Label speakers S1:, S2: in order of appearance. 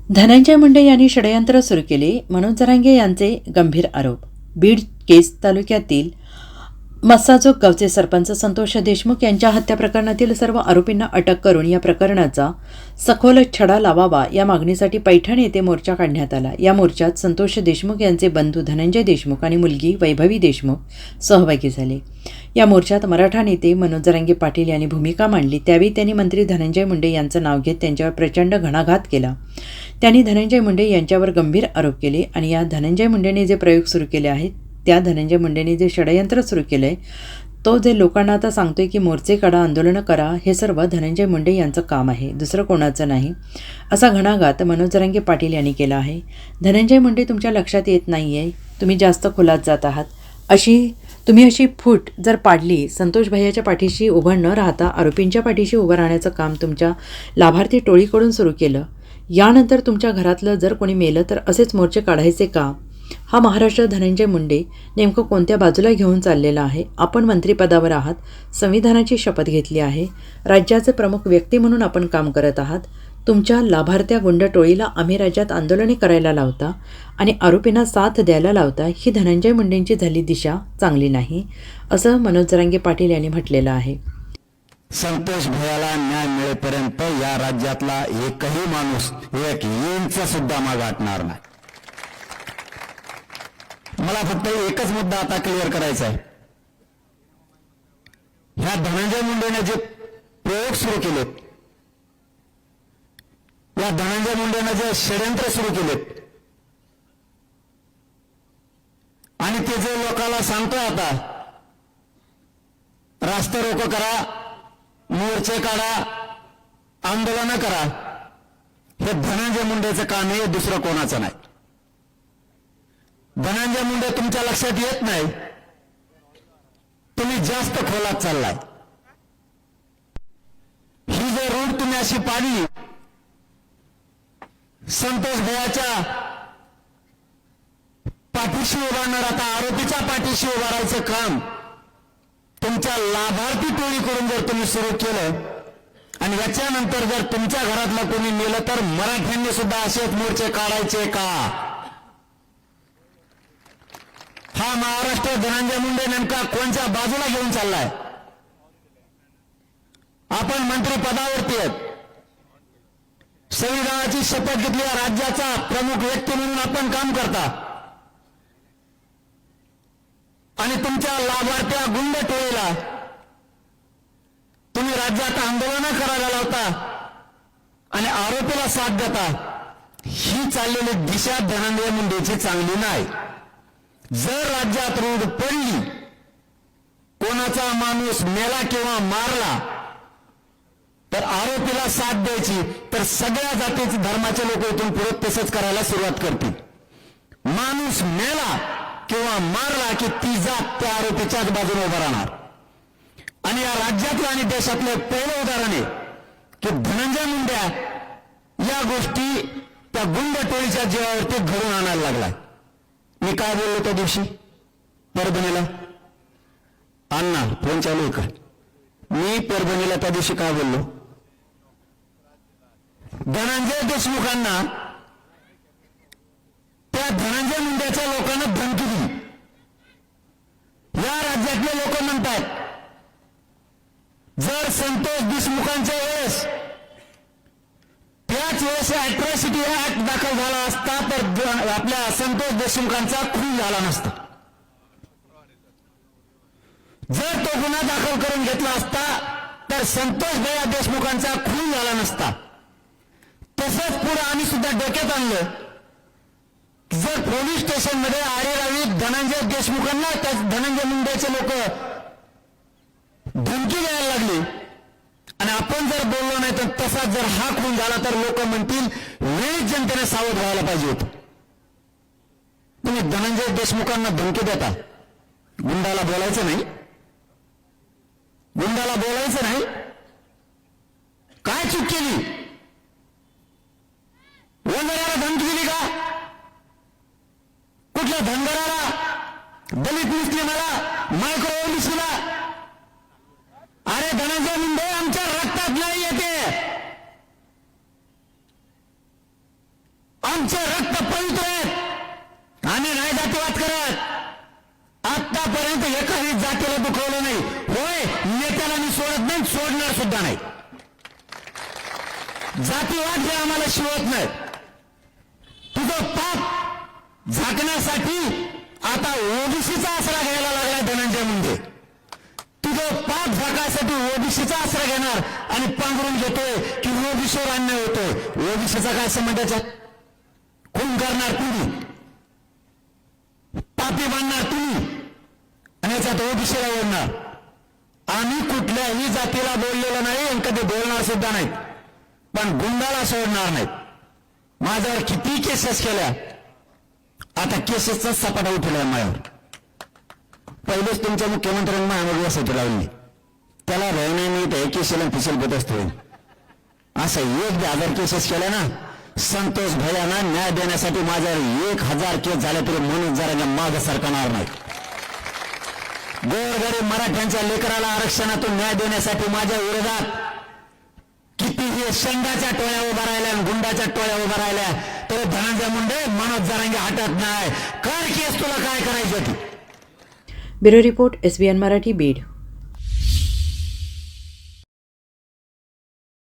S1: धनंजय मुंडे यांनी षडयंत्र सुरू केले, मनोज जरांगे यांचे गंभीर आरोप. बीड केज तालुक्यातील मस्साजोग गावचे सरपंच संतोष देशमुख यांच्या हत्या प्रकरणातील सर्व आरोपींना अटक करून या प्रकरणाचा सखोल छडा लावावा या मागणीसाठी पैठण येथे मोर्चा काढण्यात आला. या मोर्चात संतोष देशमुख यांचे बंधू धनंजय देशमुख आणि मुलगी वैभवी देशमुख सहभागी झाले. या मोर्चात मराठा नेते मनोज जरांगे पाटील यांनी भूमिका मांडली. त्यावेळी त्यांनी मंत्री धनंजय मुंडे यांचं नाव घेत त्यांच्यावर प्रचंड घणाघात केला. त्यांनी धनंजय मुंडे यांच्यावर गंभीर आरोप केले आणि या धनंजय मुंडेने जे प्रयोग सुरू केले आहेत, त्या धनंजय मुंडेने जे षडयंत्र सुरू केलं आहे, तो जे लोकांना आता सांगतोय की मोर्चे काढा, आंदोलनं करा, हे सर्व धनंजय मुंडे यांचं काम आहे, दुसरं कोणाचं नाही, असा घणाघात मनोज जरांगे पाटील यांनी केला आहे. धनंजय मुंडे तुमच्या लक्षात येत नाही आहे, तुम्ही जास्त खोलात जात आहात. तुम्ही अशी फूट जर पाडली, संतोष भैयाच्या पाठीशी उभं न राहता आरोपींच्या पाठीशी उभं राहण्याचं काम तुमच्या लाभार्थी टोळीकडून सुरू केलं. यानंतर तुमच्या घरातलं जर कोणी मेलं तर असेच मोर्चे काढायचे का? हा महाराष्ट्र धनंजय मुंडे नेमकं कोणत्या बाजूला घेऊन चाललेला आहे? आपण मंत्रिपदावर आहात, संविधानाची शपथ घेतली आहे, राज्याचे प्रमुख व्यक्ती म्हणून आपण काम करत आहात. तुमच्या लाभार्थ्या गुंड टोळीला आम्ही राज्यात आंदोलने करायला लावता आणि आरोपींना साथ द्यायला लावता. ही धनंजय मुंडेंची झाली दिशा चांगली नाही, असं मनोज जरांगे पाटील यांनी म्हटलेलं आहे.
S2: संतोष भैयाला न्याय मिळेपर्यंत या राज्यातला एकही माणूस एक इंच सुद्धा माग हटणार नाही. मला फक्त एकच मुद्दा आता क्लिअर करायचा आहे. ह्या धनंजय मुंडेने जे प्रयोग सुरू केलेत, या धनंजय मुंडेने जे षडयंत्र सुरू केलेत आणि ते जे लोकांना सांगतोय आता रास्ता रोको करा, मोर्चे काढा, आंदोलन करा, हे धनंजय मुंडेचं काम आहे, दुसरं कोणाचं नाही. धनंजय मुंडे तुमच्या लक्षात येत नाही, तुम्ही जास्त खोलात चाललाय. ही जे रूट तुम्ही अशी पाडली, संतोष भैयाच्या पाठीशी उभारणार, आता आरोपीच्या पाठीशी उभारायचं काम तुमच्या लाभार्थी टोळीकडून जर तुम्ही सुरू केलं आणि याच्यानंतर जर तुमच्या घरातलं कोणी मेलं तर मराठ्यांनी सुद्धा असेच मोर्चे काढायचे का? हा महाराष्ट्र धनंजय मुंडे नेमका कोणत्या बाजूला घेऊन चाललाय? आपण मंत्रिपदावरती आहेत, संविधानाची शपथ घेतली, राज्याचा प्रमुख व्यक्ती म्हणून आपण काम करता आणि तुमच्या लाभार्थ्या गुंड टोळीला तुम्ही राज्यात आंदोलन करायला लावता आणि आरोपीला साथ देता. ही चाललेली दिशा धनंजय मुंडेची चांगली नाही. जर राज्यात रूढ पडली, कोणाचा माणूस मेला किंवा मारला तर आरोपीला साथ द्यायची, तर सगळ्या जातीचे धर्माचे लोक इथून पुढे तसंच करायला सुरुवात करतील. माणूस मेला किंवा मारला की ती जात त्या आरोपीच्याच बाजूने उभा राहणार. आणि या राज्यातलं आणि देशातलं पहिलं उदाहरण आहे की धनंजय मुंड्या या गोष्टी त्या गुंड टोळीच्या जीवावरती घडून आणायला लागलाय. मी काय बोललो त्या दिवशी परभणीला? अण्णा फोन चालू आहे का? मी परभणीला त्या दिवशी काय बोललो? धनंजय देशमुखांना, त्या धनंजय मुंड्याच्या लोकांना धमकी दिली. या राज्यातले लोक म्हणतात जर संतोष देशमुखांच्या वेळेस त्याच वेळेस अॅट्रॉसिटी ऍक्ट दाखल झाला असता तर आपल्या संतोष देशमुखांचा खून झाला नसता. जर तो गुन्हा दाखल करून घेतला असता तर संतोष भैया देशमुखांचा खून झाला नसता. तसंच पुढे आम्ही सुद्धा डोक्यात आणलं, जर पोलीस स्टेशनमध्ये आरेरावी धनंजय देशमुखांना त्या धनंजय मुंडेचे लोक धमकी द्यायला लागली आणि आपण जर बोललो नाही तर तसाच जर हा खून झाला तर लोक म्हणतील वेळीच जनतेने सावध व्हायला पाहिजे होतं. तुम्ही धनंजय देशमुखांना धमकी देता, गुंडाला बोलायचं नाही, गुंडाला बोलायचं नाही. काय चूक केली? वंदराला धमकी दिली का? कुठल्या धनगराला, दलित मुस्लिमाला, मायक्रो ओबीसीला? अरे धनंजय मुंडे आमच्या रक्तात नाही येते. जोपर्यंत सोडणार सुद्धा नाही. जातीवाद हे आम्हाला शिवत नाही. तुझं पाप झाकण्यासाठी आता ओबीसीचा आसरा घ्यायला लागला धनंजय मुंडे. तुझं पाप झाकायसाठी ओबीसीचा आसरा घेणार आणि पांघरून घेतोय की ओबीसीवर अन्याय होतोय. ओबीसीचा काय संबंध त्याच्यात? खून करणार तुम्ही, पापी बांधणार तुम्ही आणि याच्यात ओबीसीला ओढणार. आम्ही कुठल्याही जातीला बोललेलं नाही आणि कधी बोलणार सुद्धा नाही, पण गुंडाला सोडणार नाहीत. माझ्यावर किती केसेस केल्या, आता केसेसचा सपाटा उठवलाय माझ्यावर. पहिलेच तुमच्या मुख्यमंत्र्यांनी माझ्यावर वसती लावली, त्याला रहिणे मी ते केसेला फिसेल होत असतो. असं 1,000 केसेस केल्या ना, संतोष भैयाना न्याय देण्यासाठी माझ्यावर 1,000 केस झाले तरी म्हणून जरा मागं सरकणार नाही. गोरगरीब मराठ्यांच्या लेकराला आरक्षणातून न्याय देण्यासाठी माझ्या विरोधात कितीही शेंगाच्या टोळ्या उभा राहिल्या आणि गुंडाच्या टोळ्या उभा राहिल्या तर धनंजय मुंडे मनोज जरांगे हटत नाही. कर केस, तुला काय करायची होती.
S1: Bureau report, SBN Marathi, Beed.